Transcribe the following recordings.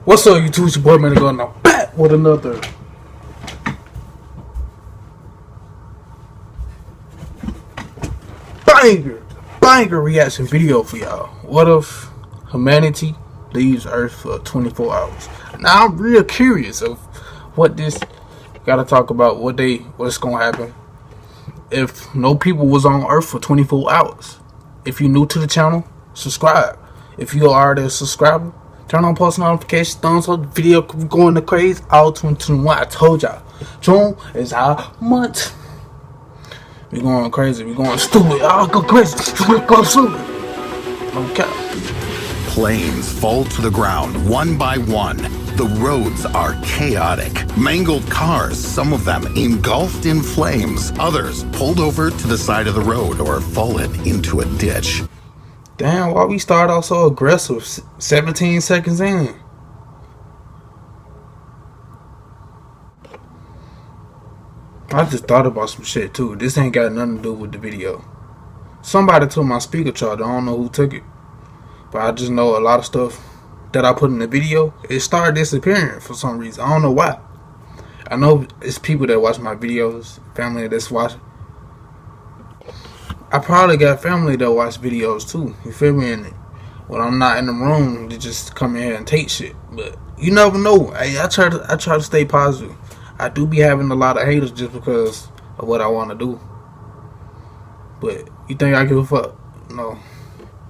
What's up, YouTube? It's your boy, man. Going now back with another banger reaction video for y'all. What if humanity leaves Earth for 24 hours? Now I'm real curious of what this gotta talk about. What's gonna happen if no people was on Earth for 24 hours? If you're new to the channel, subscribe. If you are already a subscriber, turn on post notifications, thumbs up, the video going to crazy. All 2021, I told y'all, June is our month. We going crazy, we going stupid. I'll go crazy, go stupid. Okay. Planes fall to the ground one by one. The roads are chaotic. Mangled cars, some of them engulfed in flames. Others pulled over to the side of the road or fallen into a ditch. Damn, why we start off so aggressive 17 seconds in? I just thought about some shit too. This ain't got nothing to do with the video. Somebody took my speaker charger. I don't know who took it, but I just know a lot of stuff that I put in the video, it started disappearing for some reason. I don't know why. I know it's people that watch my videos, family that's watching. I probably got family that watch videos too. You feel me? And when I'm not in the room, they just come in here and take shit. But you never know. I try to stay positive. I do be having a lot of haters just because of what I want to do. But you think I give a fuck? No.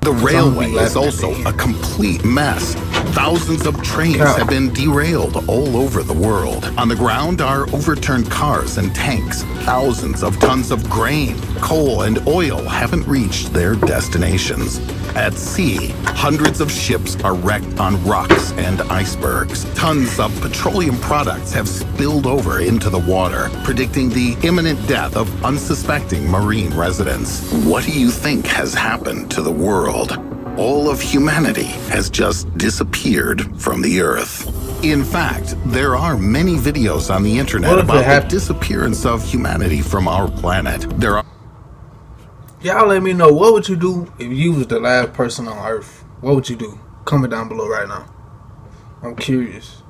The railway is also a complete mess. Thousands of trains have been derailed all over the world. On the ground are overturned cars and tanks. Thousands of tons of grain, coal, and oil haven't reached their destinations. At sea, hundreds of ships are wrecked on rocks and icebergs. Tons of petroleum products have spilled over into the water, predicting the imminent death of unsuspecting marine residents. What do you think has happened to the world? All of humanity has just disappeared from the Earth. In fact, there are many videos on the internet about the disappearance of humanity from our planet. Y'all let me know, what would you do if you was the last person on Earth? What would you do? Comment down below right now. I'm curious.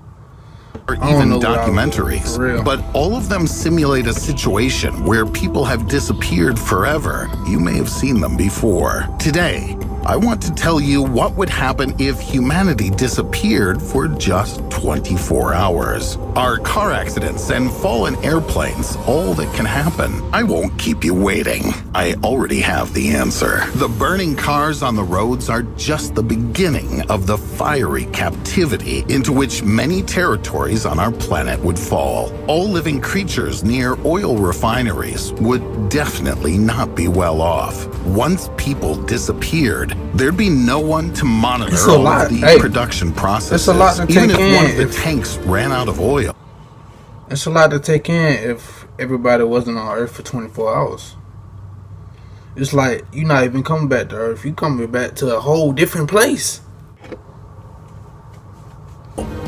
Or even documentaries, but all of them simulate a situation where people have disappeared forever. You may have seen them before. Today, I want to tell you what would happen if humanity disappeared for just 24 hours. Are car accidents and fallen airplanes all that can happen? I won't keep you waiting. I already have the answer. The burning cars on the roads are just the beginning of the fiery captivity into which many territories on our planet would fall. All living creatures near oil refineries would definitely not be well off. Once people disappeared, there'd be no one to monitor all of the production processes. It's a lot to take even if in. One of the tanks ran out of oil. It's a lot to take in if everybody wasn't on Earth for 24 hours. It's like you're not even coming back to Earth. You're coming back to a whole different place.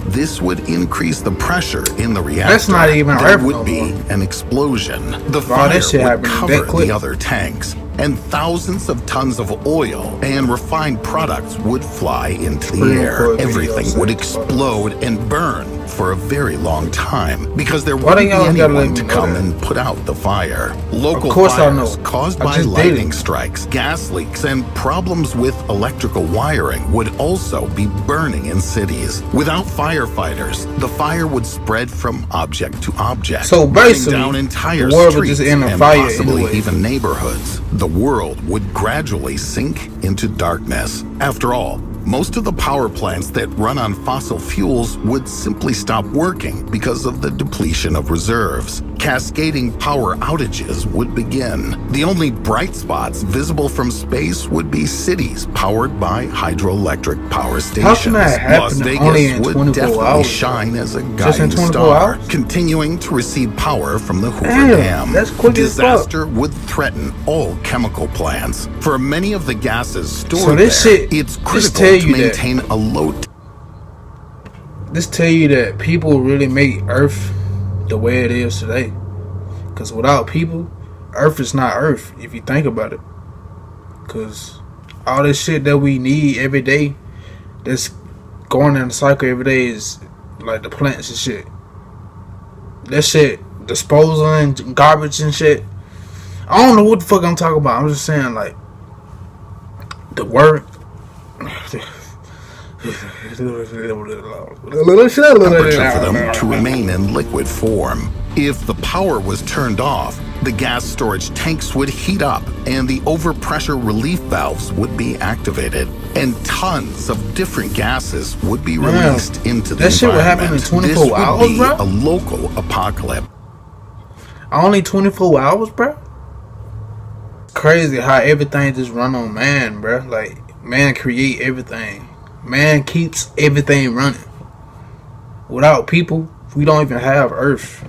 This would increase the pressure in the reactor. That's not even There Earth would no be more. an explosion. The fire would cover the other tanks, and thousands of tons of oil and refined products would fly into the air. Everything would explode and burn for a very long time because there wouldn't be anyone to come and put out the fire. Local fires caused by lightning strikes, gas leaks, and problems with electrical wiring would also be burning in cities. Without firefighters, the fire would spread from object to object, so basically, burning down entire the world streets would just end and fire possibly anyway. even neighborhoods. The world would gradually sink into darkness. After all, most of the power plants that run on fossil fuels would simply stop working because of the depletion of reserves. Cascading power outages would begin. The only bright spots visible from space would be cities powered by hydroelectric power stations. Las Vegas would definitely shine as a guiding star, continuing to receive power from the Hoover Dam. Disaster would threaten all chemical plants. For many of the gases stored there, it's critical to maintain a low. This tell you that people really make Earth the way it is today. Because without people, Earth is not Earth, if you think about it. Because all this shit that we need every day, that's going in the cycle every day is like the plants and shit. That shit, disposal and garbage and shit. I don't know what the fuck I'm talking about. I'm just saying, like, the word. Temperature for them to remain in liquid form. If the power was turned off, the gas storage tanks would heat up and the overpressure relief valves would be activated, and tons of different gases would be released into the environment. That shit would happen in 24 hours, bro? A local apocalypse. Only 24 hours, bro? Crazy how everything just run on man, bro. Like, man create everything. Man keeps everything running. Without people, we don't even have Earth.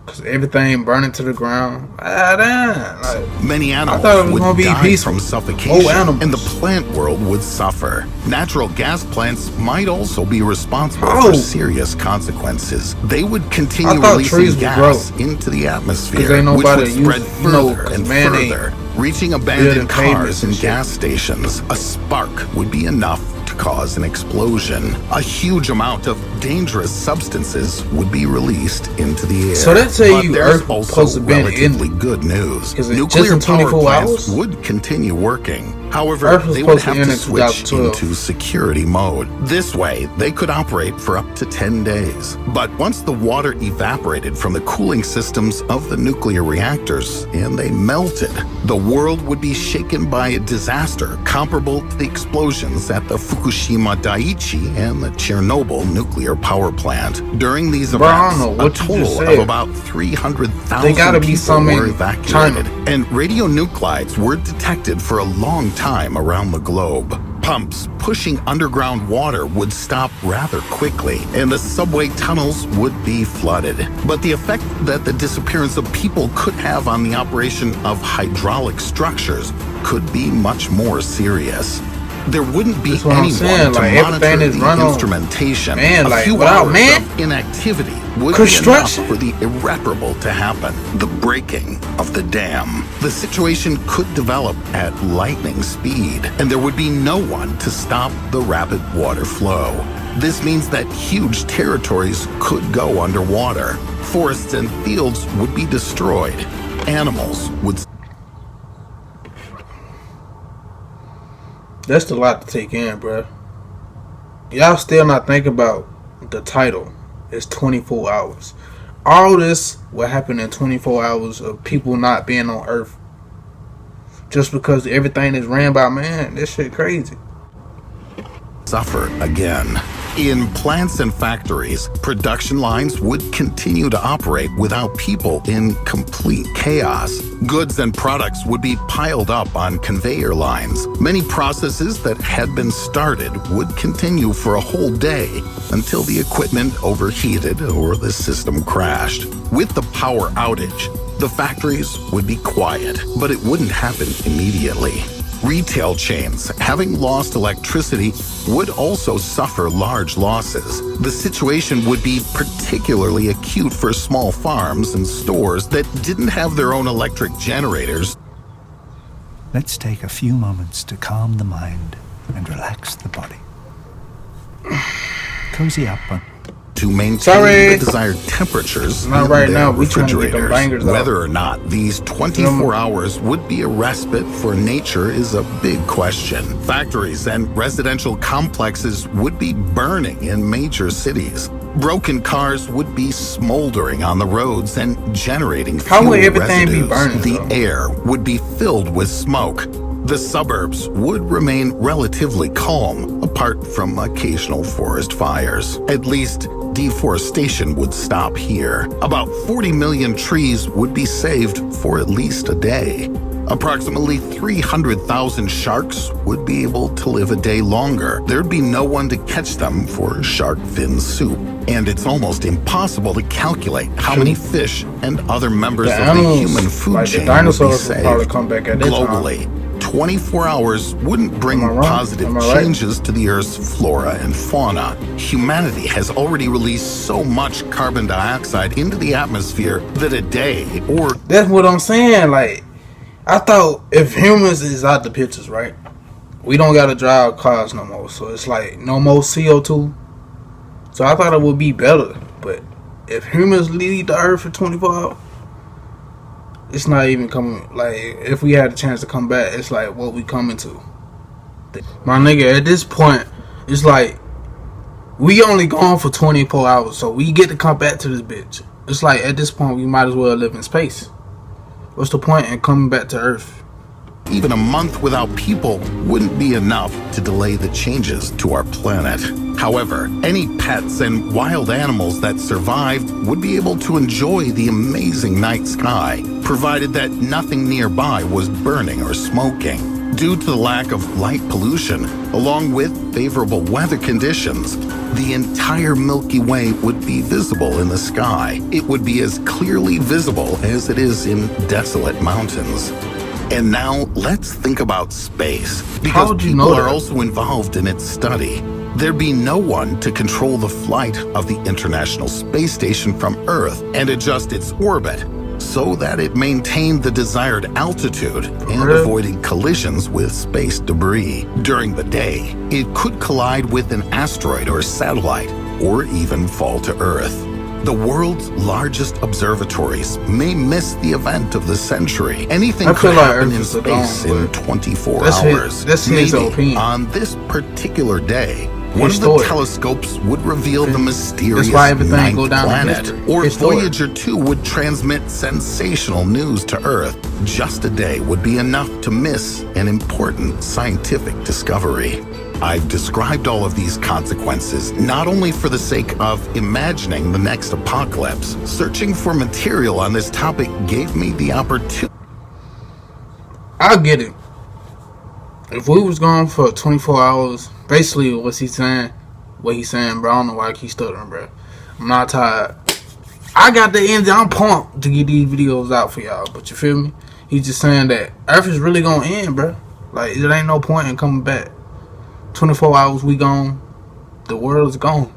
Because everything burning to the ground. Like, many animals would die from suffocation, and the plant world would suffer. Natural gas plants might also be responsible for serious consequences. They would continue releasing gas into the atmosphere, which would spread further and further, reaching abandoned cars and gas stations. A spark would be enough to cause an explosion. A huge amount of dangerous substances would be released into the air. So that's how you there's also relatively good news. Nuclear power plants would continue working. However, they would have to switch into security mode. This way, they could operate for up to 10 days. But once the water evaporated from the cooling systems of the nuclear reactors and they melted, the world would be shaken by a disaster comparable to the explosions at the Fukushima Daiichi and the Chernobyl nuclear power plant. During these events, a total of about 300,000 people were evacuated, and radionuclides were detected for a long time around the globe. Pumps pushing underground water would stop rather quickly, and the subway tunnels would be flooded. But the effect that the disappearance of people could have on the operation of hydraulic structures could be much more serious. There wouldn't be anyone to monitor the instrumentation. A few hours of inactivity would be enough for the irreparable to happen. The breaking of the dam. The situation could develop at lightning speed, and there would be no one to stop the rapid water flow. This means that huge territories could go underwater. Forests and fields would be destroyed. Animals would... That's a lot to take in, bro. Y'all still not thinking about the title. It's 24 hours. All this will happen in 24 hours of people not being on Earth. Just because everything is ran by man. This shit crazy. Suffer again. In plants and factories, production lines would continue to operate without people in complete chaos. Goods and products would be piled up on conveyor lines. Many processes that had been started would continue for a whole day until the equipment overheated or the system crashed. With the power outage, the factories would be quiet, but it wouldn't happen immediately. Retail chains, having lost electricity, would also suffer large losses. The situation would be particularly acute for small farms and stores that didn't have their own electric generators. Let's take a few moments to calm the mind and relax the body. Cozy up on. To maintain the desired temperatures in their refrigerators. Whether or not these 24 hours would be a respite for nature is a big question. Factories and residential complexes would be burning in major cities. Broken cars would be smoldering on the roads and generating fuel residues. The air would be filled with smoke. The suburbs would remain relatively calm, apart from occasional forest fires. At least, deforestation would stop here. About 40 million trees would be saved for at least a day. Approximately 300,000 sharks would be able to live a day longer. There'd be no one to catch them for shark fin soup. And it's almost impossible to calculate how many fish and other members of the human food chain would be saved. Globally, 24 hours wouldn't bring positive changes to the Earth's flora and fauna. Humanity has already released so much carbon dioxide into the atmosphere that a day or... That's what I'm saying. Like, I thought if humans is out the pictures, right? we don't gotta drive cars no more. So it's like no more CO2. So I thought it would be better. But if humans leave the earth for 24 hours, it's not even coming. Like, if we had a chance to come back, it's like what we coming to. My nigga, at this point, it's like we only gone for 24 hours. So we get to come back to this bitch. It's like at this point, we might as well live in space. What's the point in coming back to Earth? Even a month without people wouldn't be enough to delay the changes to our planet. However, any pets and wild animals that survived would be able to enjoy the amazing night sky, provided that nothing nearby was burning or smoking. Due to the lack of light pollution, along with favorable weather conditions, the entire Milky Way would be visible in the sky. It would be as clearly visible as it is in desolate mountains. And now, let's think about space, because people are also involved in its study. There'd be no one to control the flight of the International Space Station from Earth and adjust its orbit so that it maintained the desired altitude and avoiding collisions with space debris. During the day, it could collide with an asteroid or satellite, or even fall to Earth. The world's largest observatories may miss the event of the century. Anything could happen in space in 24 hours. Maybe on this particular day, one of the telescopes would reveal the mysterious ninth planet, or Voyager 2 would transmit sensational news to Earth. Just a day would be enough to miss an important scientific discovery. I've described all of these consequences not only for the sake of imagining the next apocalypse. Searching for material on this topic gave me the opportunity. I get it. If we was gone for 24 hours, basically what he's saying, bro, I don't know why I keep stuttering, bro. I'm not tired. I got the end. I'm pumped to get these videos out for y'all, but you feel me? He's just saying that Earth is really gonna end, bro. Like, there ain't no point in coming back. 24 hours, we gone. The world is gone.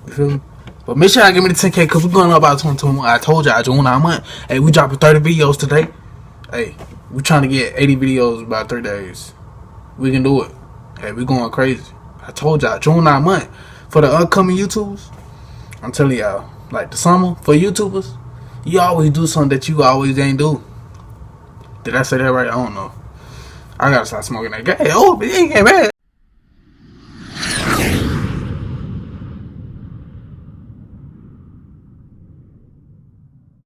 You feel me? But make sure I give me the 10K, because we're going up about 2021. I told y'all, June 9 month. Hey, we dropping 30 videos today. Hey, we trying to get 80 videos in about 3 days. We can do it. Hey, we going crazy. I told y'all, June 9 month. For the upcoming YouTubers, I'm telling y'all, like the summer, for YouTubers, you always do something that you always ain't do. Did I say that right? I don't know. I gotta stop smoking that gas. Oh, but it ain't get bad.